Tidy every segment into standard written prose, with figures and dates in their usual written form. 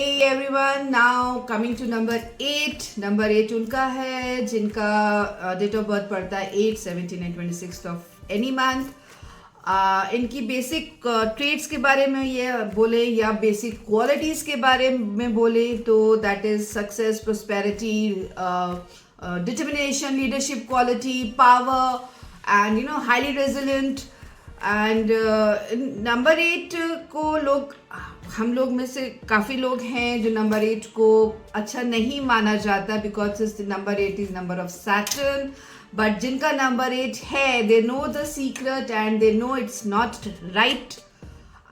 Hey everyone, now coming to number 8. Number 8 उनका है जिनका डेट ऑफ बर्थ पड़ता है 8, 17 and 26th of any month. इनकी बेसिक ट्रेड्स के बारे में ये बोले या बेसिक क्वालिटीज़ के बारे में बोले तो that is success, prosperity, determination, leadership quality, power and highly resilient. And number 8 को हम लोग में से काफ़ी लोग हैं जो नंबर 8 को अच्छा नहीं माना जाता because number 8 is number of Saturn. But जिनका नंबर 8 है they know the secret and they know it's not right.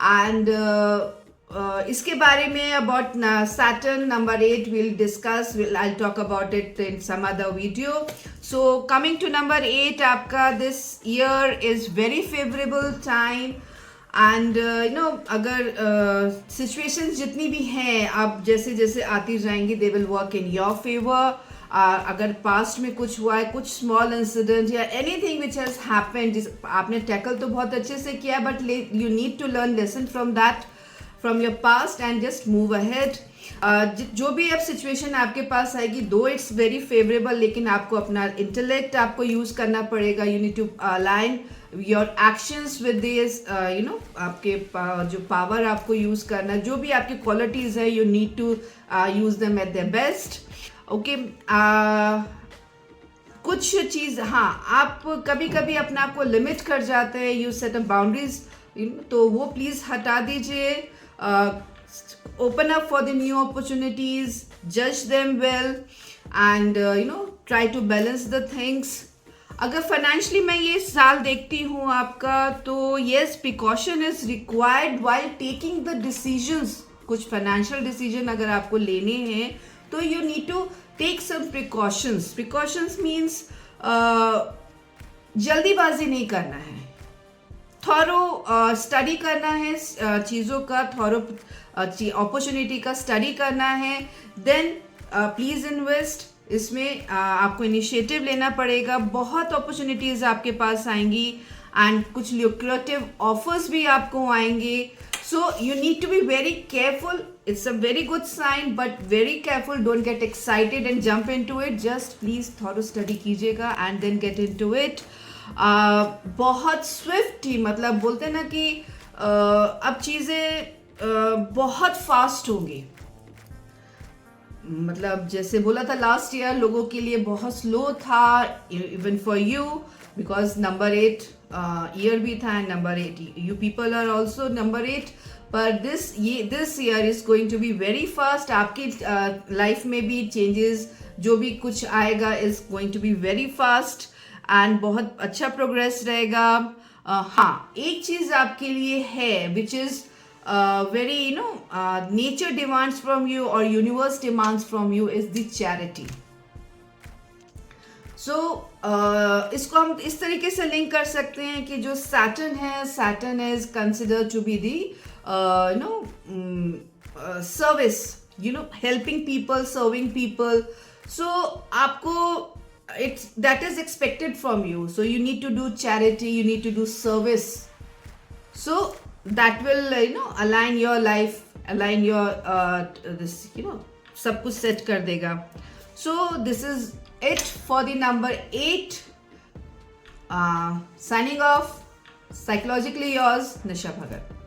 And इसके बारे में about Saturn number 8 we'll discuss. I'll talk about it in some other video. So coming to number 8, आपका this year is very favorable time. And अगर situations जितनी भी हैं आप जैसे जैसे आती जाएंगी they will work in your favour. अगर पास्ट में कुछ हुआ है, कुछ स्मॉल इंसिडेंट या एनीथिंग विच हैज़ हैपेंड, जिस आपने टैकल तो बहुत अच्छे से किया है but you need to learn lesson from that, from your past and just move ahead. जो भी अब सिचुएशन आपके पास आएगी दो इट्स वेरी फेवरेबल, लेकिन आपको अपना इंटेलेक्ट आपको यूज़ करना पड़ेगा. You need to align your actions with this, आपके जो पावर आपको यूज़ करना, जो भी आपकी क्वालिटीज़ है you need to use them at the best. Okay, कुछ चीज़ हाँ आप कभी कभी अपने आप को लिमिट कर जाते हैं, यू सेट अप बाउंड्रीज, तो वो प्लीज़ हटा दीजिए. Open up for the new opportunities, judge them well and try to balance the things. अगर फाइनेंशियली मैं ये साल देखती हूँ आपका तो yes, precaution is required while taking the decisions. कुछ फाइनेंशियल डिसीजन अगर आपको लेने हैं तो you need to take some precautions. Precautions means जल्दीबाजी नहीं करना है, थॉरो स्टडी करना है चीज़ों का, थॉरो अपॉर्चुनिटी का स्टडी करना है. Then please invest. इसमें आपको इनिशिएटिव लेना पड़ेगा. बहुत अपॉर्चुनिटीज़ आपके पास आएंगी एंड कुछ ल्यूक्रेटिव ऑफर्स भी आपको आएंगे. So you need to be very careful. It's a very good sign but very careful. Don't get excited and jump into it. Just please thorough study कीजिएगा and then get into it. बहुत swift ही, मतलब बोलते हैं ना कि अब चीज़ें बहुत फास्ट होंगी. मतलब जैसे बोला था लास्ट ईयर लोगों के लिए बहुत स्लो था, even for you because number 8 year भी था and number 8 you people are also number 8. पर this year is going to be very fast. आपकी लाइफ में भी चेंजेस जो भी कुछ आएगा is going to be very fast and बहुत अच्छा प्रोग्रेस रहेगा. हाँ, एक चीज़ आपके लिए है which is very nature demands from you और universe demands from you is the charity. So इसको हम इस तरीके से लिंक कर सकते हैं कि जो सैटर्न है, Saturn is considered to be the service, helping people, serving people. So आपको that is expected from you, so you need to do charity, you need to do service, so that will align your life, align your this सब कुछ set कर देगा. So this is it for the number 8. Signing off, psychologically yours, Nisha Bhagat.